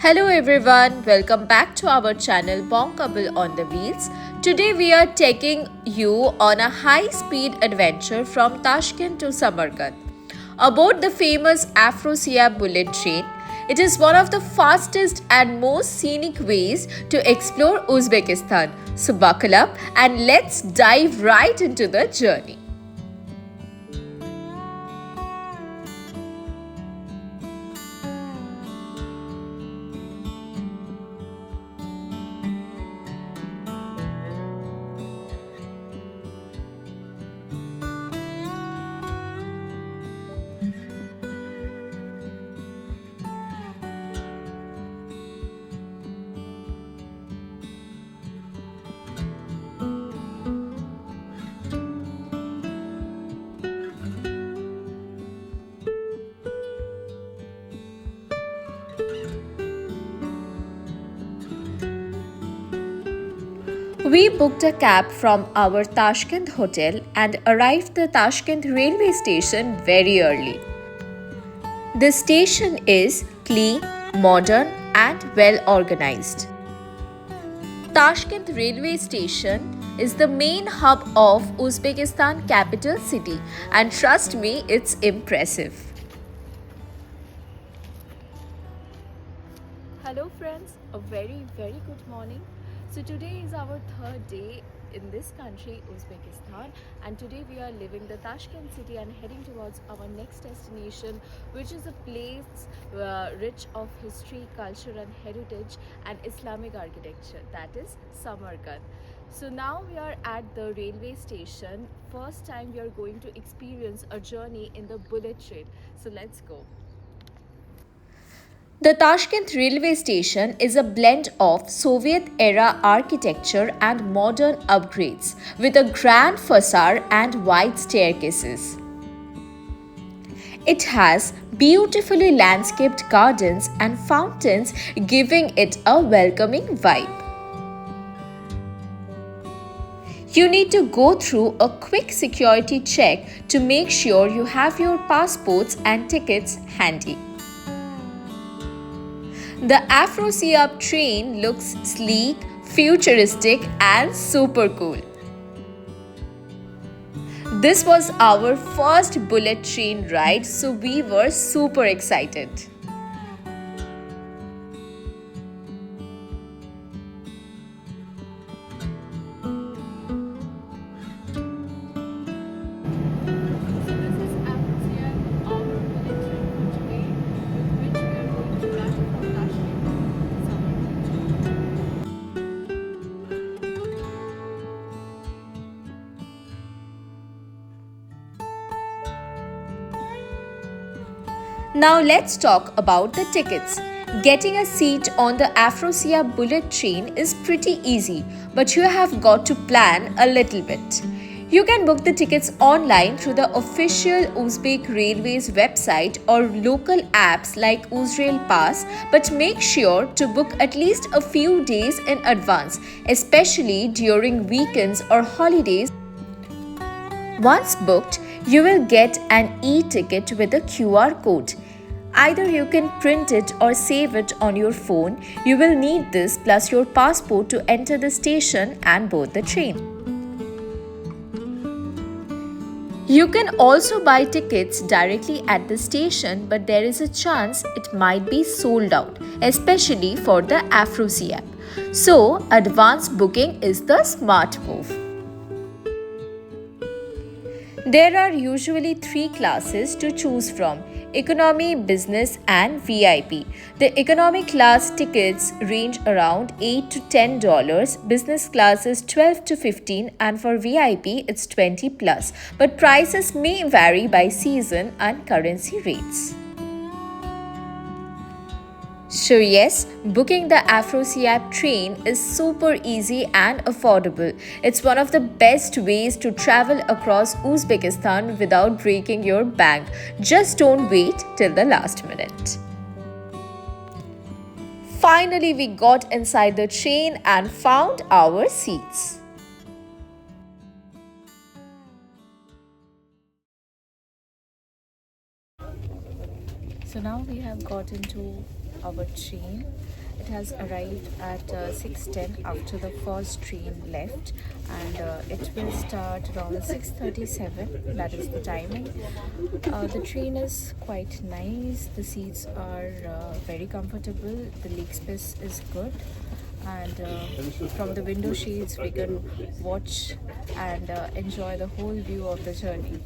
Hello everyone, welcome back to our channel Bonkable on the Wheels. Today we are taking you on a high-speed adventure from Tashkent to Samarkand. Aboard the famous Afrosiyob bullet train, it is one of the fastest and most scenic ways to explore Uzbekistan. So buckle up and let's dive right into the journey. We booked a cab from our Tashkent hotel and arrived the Tashkent railway station very early. The station is clean, modern and well organized. Tashkent railway station is the main hub of Uzbekistan capital city and trust me it's impressive. Hello friends, a very good morning. So today is our third day in this country, Uzbekistan, and today we are leaving the Tashkent city and heading towards our next destination, which is a place rich of history, culture and heritage and Islamic architecture, that is Samarkand. So now we are at the railway station. First time we are going to experience a journey in the bullet train. So let's go. The Tashkent railway station is a blend of Soviet era architecture and modern upgrades with a grand facade and wide staircases. It has beautifully landscaped gardens and fountains, giving it a welcoming vibe. You need to go through a quick security check to make sure you have your passports and tickets handy. The Afrosiyob train looks sleek, futuristic and super cool. This was our first bullet train ride, so we were super excited. Now let's talk about the tickets. Getting a seat on the Afrosiyob bullet train is pretty easy, but you have got to plan a little bit. You can book the tickets online through the official Uzbek Railways website or local apps like Uzrail Pass, but make sure to book at least a few days in advance, especially during weekends or holidays. Once booked, you will get an e-ticket with a QR code. Either you can print it or save it on your phone. You will need this plus your passport to enter the station and board the train. You can also buy tickets directly at the station, but there is a chance it might be sold out, especially for the Afrosiyob. So, advance booking is the smart move. There are usually three classes to choose from: economy, business and VIP. The economy class tickets range around $8 to $10, business class is 12 to 15 and for VIP it's 20 plus. But prices may vary by season and currency rates. So yes, booking the Afrosiyob train is super easy and affordable. It's one of the best ways to travel across Uzbekistan without breaking your bank. Just don't wait till the last minute. Finally, we got inside the train and found our seats. So now we have got into our train. It has arrived at 6:10 after the first train left, and it will start around 6:37. That is the timing. The train is quite nice. The seats are very comfortable. The leg space is good, and from the window shades we can watch and enjoy the whole view of the journey.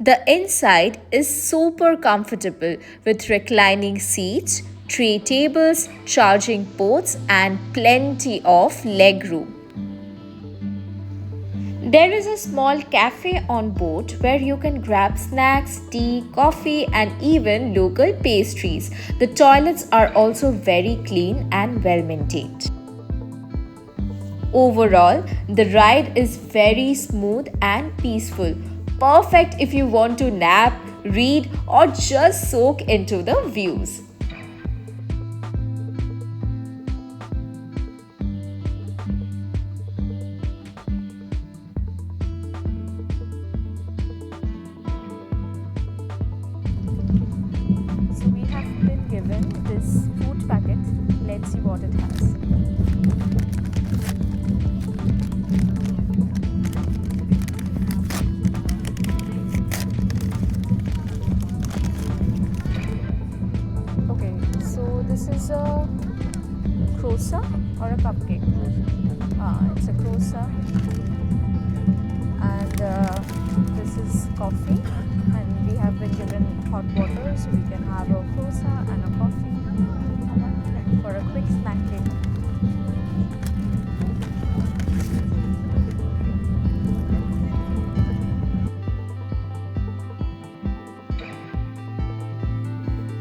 The inside is super comfortable with reclining seats, tray tables, charging ports, and plenty of legroom. There is a small cafe on board where you can grab snacks, tea, coffee, and even local pastries. The toilets are also very clean and well maintained. Overall, the ride is very smooth and peaceful. Perfect if you want to nap, read, or just soak into the views. So we have been given this food packet. Let's see what it has. Okay, so this is a croissant or a cupcake. It's a croissant, and this is coffee, and we have been given hot water, so we can have a croissant and a coffee for a quick snacking.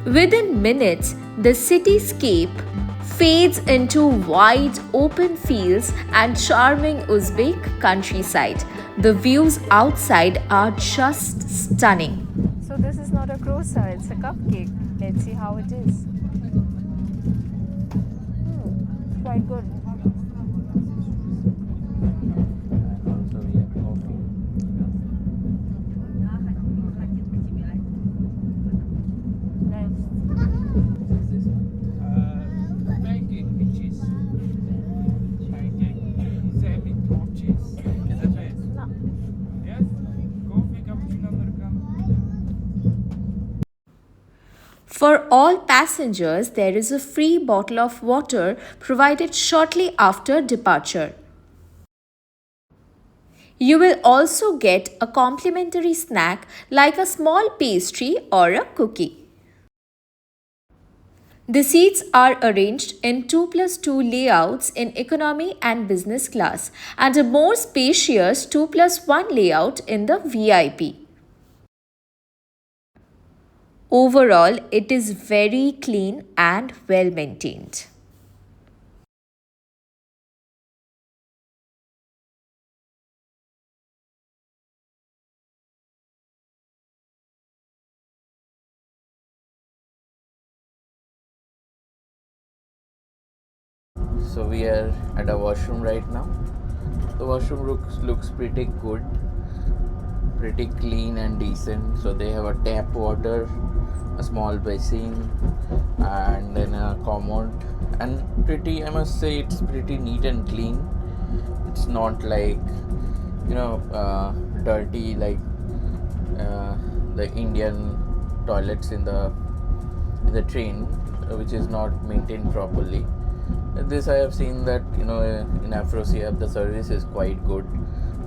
Within minutes, the cityscape fades into wide open fields and charming Uzbek countryside. The views outside are just stunning. So this is not a croissant, it's a cupcake. Let's see how it is. Quite good. Also, we have coffee. Nice. This is this one. Pancake with cheese. Pancake. Semi-top cheese. Is that right? No. Yes? Coffee, cappuccino, americano. For all passengers, there is a free bottle of water provided shortly after departure. You will also get a complimentary snack like a small pastry or a cookie. The seats are arranged in 2+2 layouts in economy and business class, and a more spacious 2+1 layout in the VIP. Overall, it is very clean and well maintained. So we are at a washroom right now. The washroom looks pretty good, pretty clean and decent. So they have a tap water, a small basin, and then a commode. And pretty, I must say, it's pretty neat and clean. It's not like dirty like the Indian toilets in the train, which is not maintained properly. This I have seen that in Afrosiyob the service is quite good,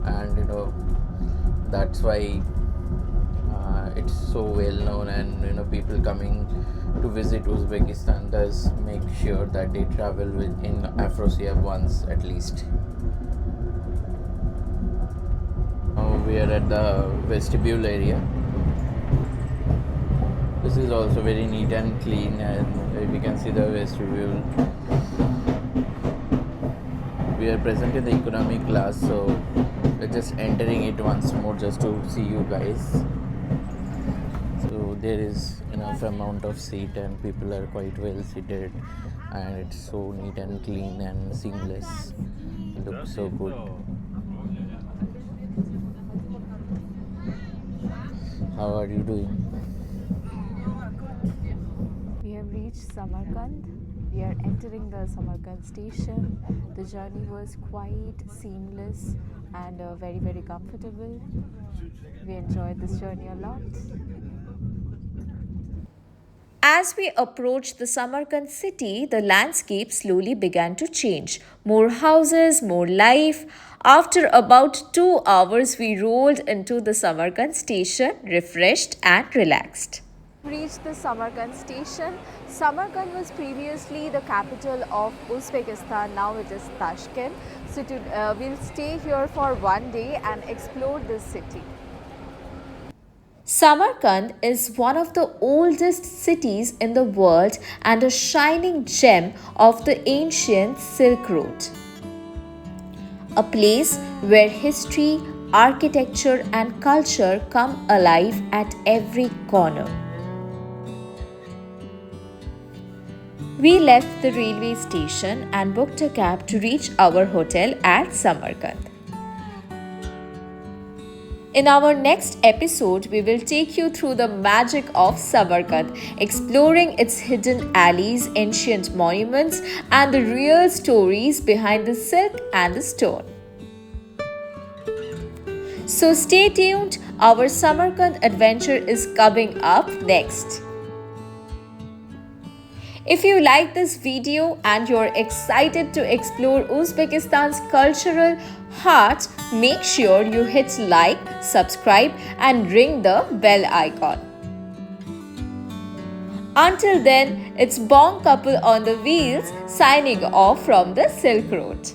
and that's why it's so well known, and people coming to visit Uzbekistan does make sure that they travel in Afrosiyob once at least. Now we are at the vestibule area. This is also very neat and clean, and we can see the vestibule. We are present in the economy class, so we're just entering it once more just to see you guys. So there is enough amount of seat, and people are quite well seated, and it's so neat and clean and seamless. It looks so good. How are you doing? reached Samarkand. We are entering the Samarkand station. The journey was quite seamless and very comfortable. We enjoyed this journey a lot. As we approached the Samarkand city, the landscape slowly began to change. More houses, more life. After about 2 hours, we rolled into the Samarkand station, refreshed and relaxed. Reached the Samarkand station. Samarkand was previously the capital of Uzbekistan, now it is Tashkent. So we'll stay here for one day and explore this city. Samarkand is one of the oldest cities in the world and a shining gem of the ancient Silk Road. A place where history, architecture, and culture come alive at every corner. We left the railway station and booked a cab to reach our hotel at Samarkand. In our next episode, we will take you through the magic of Samarkand, exploring its hidden alleys, ancient monuments, and the real stories behind the silk and the stone. So stay tuned, our Samarkand adventure is coming up next. If you like this video and you're excited to explore Uzbekistan's cultural heart, make sure you hit like, subscribe and ring the bell icon. Until then, it's Bong Couple on the Wheels signing off from the Silk Road.